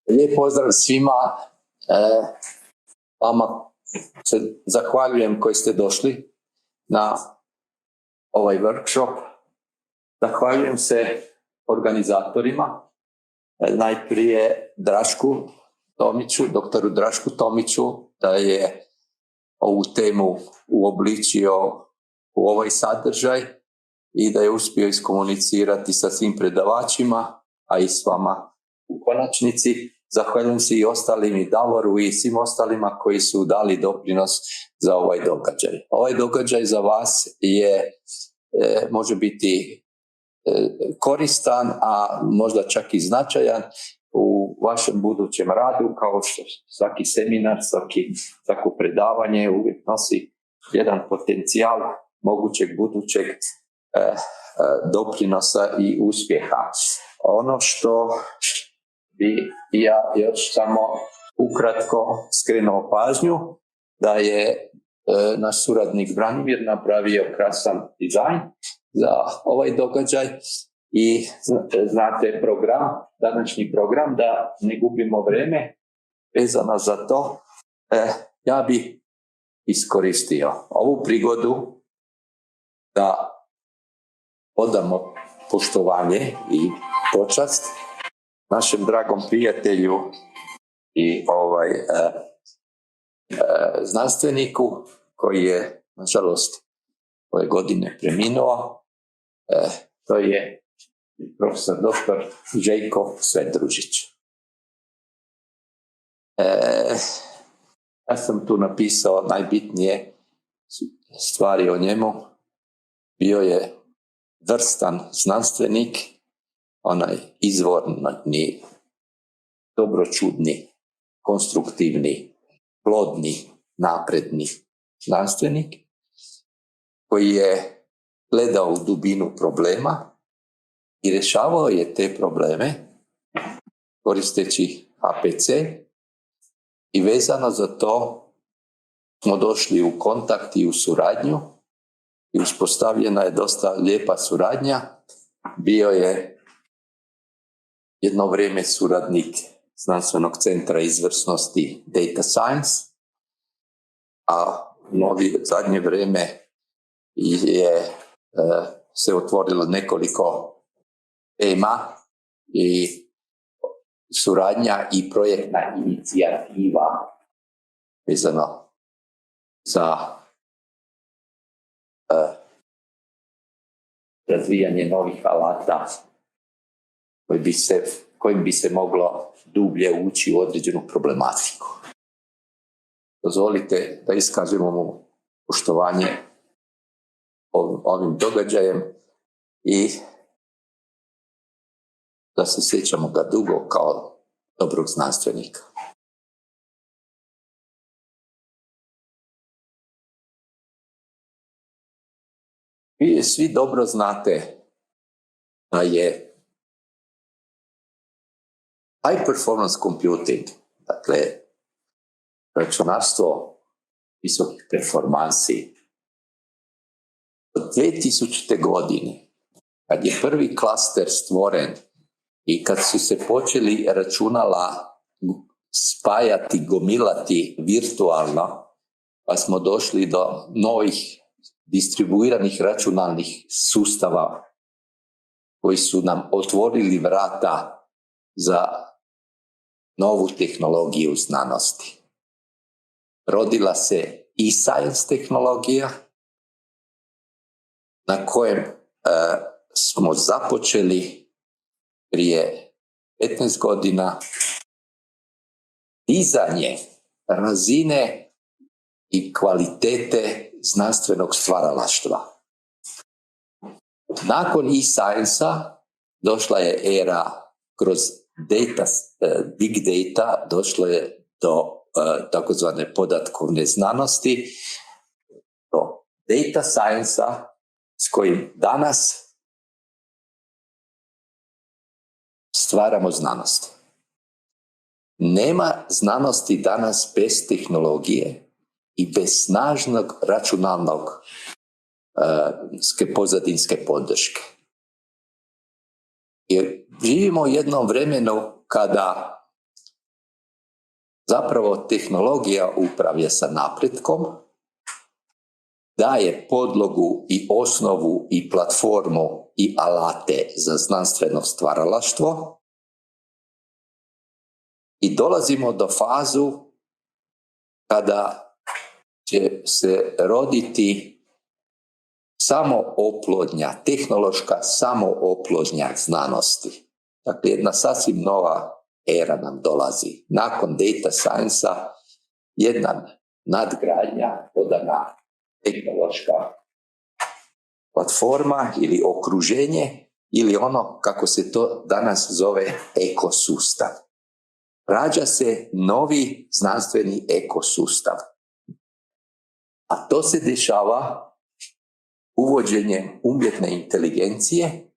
Lijep pozdrav svima. Vama se zahvaljujem koji ste došli na ovaj workshop. Zahvaljujem se organizatorima. Najprije doktoru Drašku Tomiću, da je ovu temu uobličio u ovaj sadržaj i da je uspio iskomunicirati sa svim predavačima, a i s vama u konačnici. Zahvaljujem se i ostalim, i Davoru i svim ostalima koji su dali doprinos za ovaj događaj. Ovaj događaj za vas može biti koristan, a možda čak i značajan u vašem budućem radu, kao što svaki seminar, svako predavanje uvijek nosi jedan potencijal mogućeg budućeg doprinosa i uspjeha. Ono što bi ja još samo ukratko skrenuo pažnju, da je naš suradnik Branimir napravio krasan dizajn za ovaj događaj i znate današnji program, da ne gubimo vrijeme vezano za to. Ja bi iskoristio ovu prigodu da odamo poštovanje i počast našem dragom prijatelju i znanstveniku koji je, nažalost, ove godine preminuo. To je profesor dr. Željko Svetružić. Ja sam tu napisao najbitnije stvari o njemu. Bio je vrstan znanstvenik, onaj izvorni, dobročudni, konstruktivni, plodni, napredni znanstvenik koji je gledao u dubinu problema i rješavao je te probleme koristeći APC, i vezano za to smo došli u kontakt i u suradnju i uspostavljena je dosta lijepa suradnja. Bio je jedno vrijeme suradnik Znanstvenog centra izvrsnosti Data Science, a u zadnje vrijeme je se otvorilo nekoliko tema i suradnja i projektna inicijativa vezano za razvijanje novih alata kojim bi se moglo dublje ući u određenu problematiku. Dozvolite da iskažemo mu poštovanje ovim događajem i da se sjećamo ga dugo kao dobrog znanstvenika. Vi svi dobro znate da je high performance computing, dakle računarstvo visokih performansi, od 2000. godine, kad je prvi klaster stvoren i kad su se počeli računala spajati, gomilati virtualno, pa smo došli do novih distribuiranih računalnih sustava koji su nam otvorili vrata za novu tehnologiju znanosti. Rodila se e-science tehnologija, na kojem smo započeli prije 15 godina dizanje razine i kvalitete znanstvenog stvaralaštva. Nakon e-science-a došla je era kroz big data, došlo je do takozvane podatkovne znanosti, do data science-a s kojim danas stvaramo znanost. Nema znanosti danas bez tehnologije i bez snažnog računalnog pozadinske podrške. Jer živimo u jednom vremenu kada Zapravo tehnologija upravlja sa napretkom, daje podlogu i osnovu i platformu i alate za znanstveno stvaralaštvo i dolazimo do fazu kada će se roditi samo oplodnja, tehnološka samo oplodnja znanosti. Dakle, jedna sasvim nova era nam dolazi. Nakon data science-a jedna nadgradnja, dodana tehnološka platforma ili okruženje ili ono kako se to danas zove ekosustav. Rađa se novi znanstveni ekosustav. A to se dešava uvođenjem umjetne inteligencije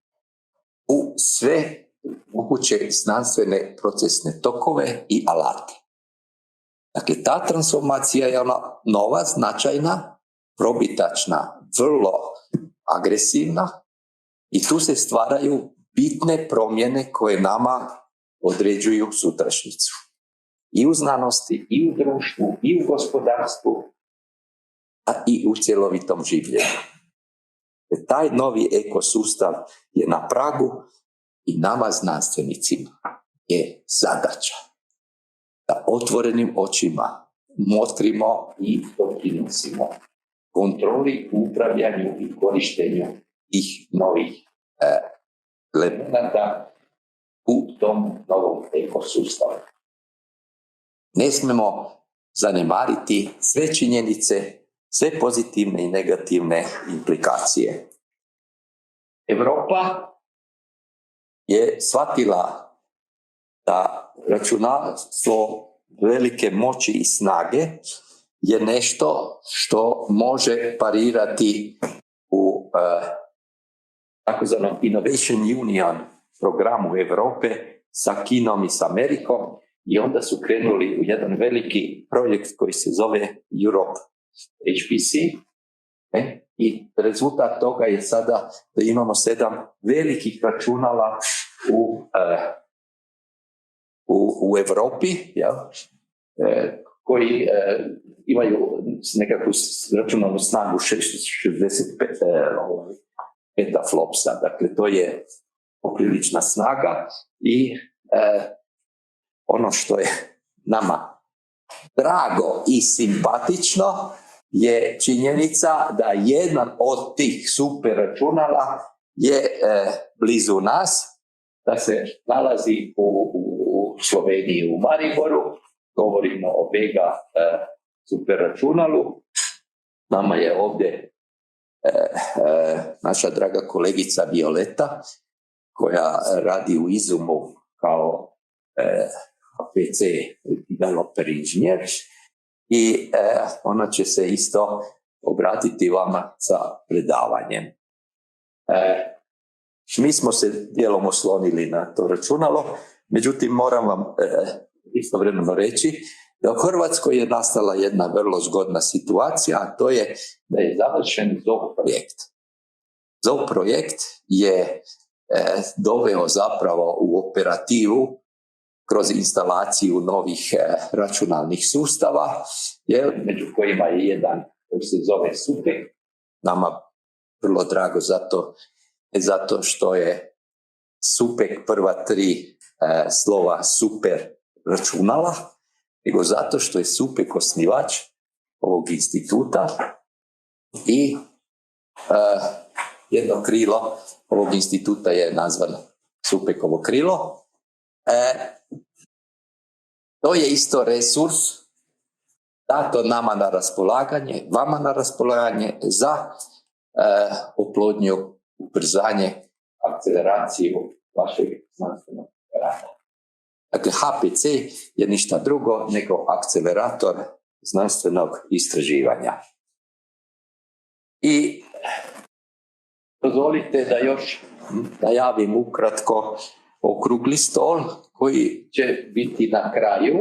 u sve moguće znanstvene procesne tokove i alate. Dakle, ta transformacija je ona nova, značajna, probitačna, vrlo agresivna i tu se stvaraju bitne promjene koje nama određuju sutrašnjicu. I u znanosti, i u društvu, i u gospodarstvu, a i u cjelovitom življenju. Taj novi ekosustav je na pragu i nama znanstvenicima je zadaća da otvorenim očima motrimo i doprinosimo kontroli, upravljanju i korištenju tih novih elemenata u tom novom ekosustavu. Ne smemo zanemariti sve činjenice, sve pozitivne i negativne implikacije. Europa je shvatila da računalstvo velike moći i snage je nešto što može parirati u takozvanom Innovation Union programu Europe sa Kinom i s Amerikom i onda su krenuli u jedan veliki projekt koji se zove Europe HPC. I rezultat toga je sada da imamo 7 velikih računala u Europi, koji imaju nekakvu računalnu snagu 665 petaflopsa. Dakle, to je poprilična snaga i ono što je nama drago i simpatično je činjenica da jedan od tih super računala je blizu nas, da se nalazi u Sloveniji, u Mariboru. Govorimo o Vega super računalu. Nama je ovdje naša draga kolegica Violeta, koja radi u Izumu kao HPC developer inženjer i ona će se isto obratiti vama sa predavanjem. Mi smo se dijelom oslonili na to računalo, međutim moram vam istovremeno reći da u Hrvatskoj je nastala jedna vrlo zgodna situacija, a to je da je završen ZOO projekt. ZOO projekt je doveo zapravo u operativu kroz instalaciju novih računalnih sustava, među kojima je jedan koji se zove SUPEK. Nama vrlo drago zato što je SUPEK prva 3 slova super računala, nego zato što je SUPEK osnivač ovog instituta i jedno krilo ovog instituta je nazvano SUPEKovo krilo. To je isto resurs dato nama na raspolaganje, vama na raspolaganje za oplodnju, ubrzanje, akceleraciju vašeg znanstvenog rada. Dakle, HPC je ništa drugo nego akcelerator znanstvenog istraživanja. I dozvolite da još najavim ukratko okrugli stol koji će biti na kraju.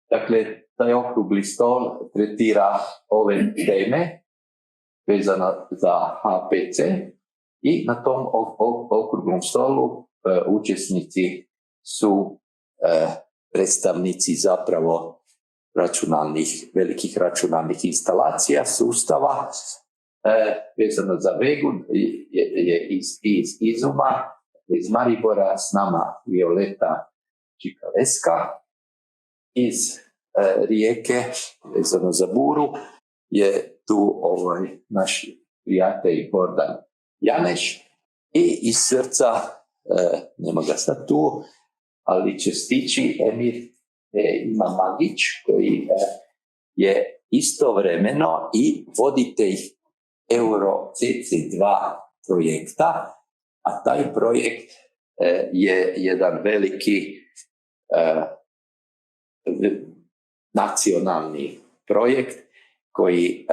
Dakle, taj okrugli stol tretira ove teme vezano za HPC i na tom okruglom stolu učesnici su predstavnici zapravo velikih računalnih instalacija, sustava, vezano za Vegu, je iz Izuma, iz Maribora s nama Violeta Čikaleska, iz Rijeke, vezano za Buru, je tu naš prijatelj Gordan Janeš, i iz Srca, nema ga sad tu, ali će stići Emir Ima Magić, koji je istovremeno i voditelj Euro CC2 projekta, a taj projekt je jedan veliki nacionalni projekt koji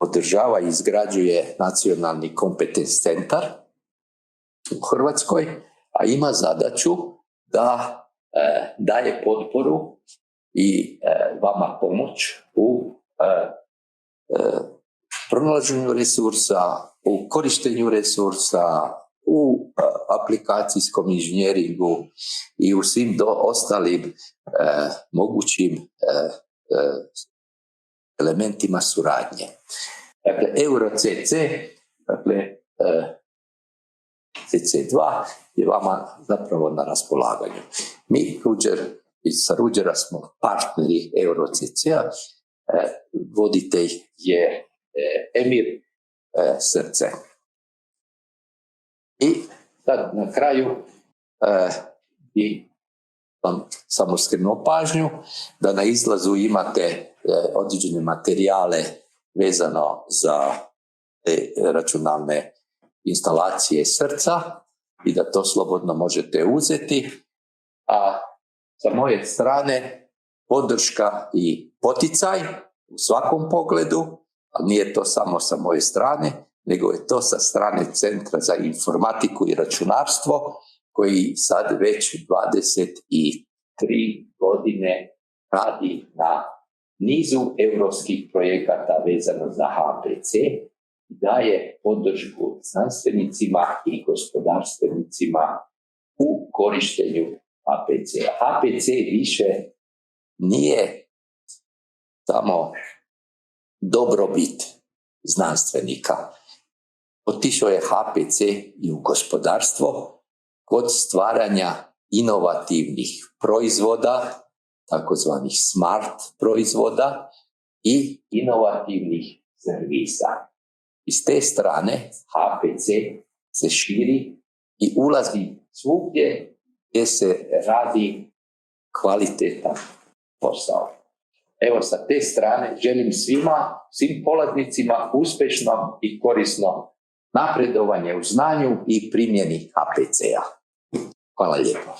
podržava i izgrađuje nacionalni kompetens centar u Hrvatskoj, a ima zadaću da daje potporu i vama pomoć u pronalaženju resursa, u korištenju resursa, u aplikacijskom inženjeringu i u svim ostalim mogućim elementima suradnje. Dakle, EuroCC, dakle, CC2 je vama zapravo na raspolaganju. Mi, sa Ruđera smo partneri EuroCC-a, voditelj je Emir Srce. I sad na kraju i vam samo skrenuo pažnju da na izlazu imate određene materijale vezano za računalne instalacije Srca i da to slobodno možete uzeti. A sa moje strane podrška i poticaj u svakom pogledu, ali nije to samo sa moje strane, nego je to sa strane Centra za informatiku i računarstvo, koji sad već 23 godine radi na nizu europskih projekata vezano za HPC, daje podršku znanstvenicima i gospodarstvenicima u korištenju HPC-a. HPC više nije samo dobrobit znanstvenika. Otišao je HPC i u gospodarstvo kod stvaranja inovativnih proizvoda, takozvanih smart proizvoda i inovativnih servisa. Iz te strane HPC se širi i ulazi svugdje gdje se radi kvalitetan posao. Evo, sa te strane želim svim polaznicima uspješno i korisno napredovanje u znanju i primjeni HPC-a. Hvala lijepo.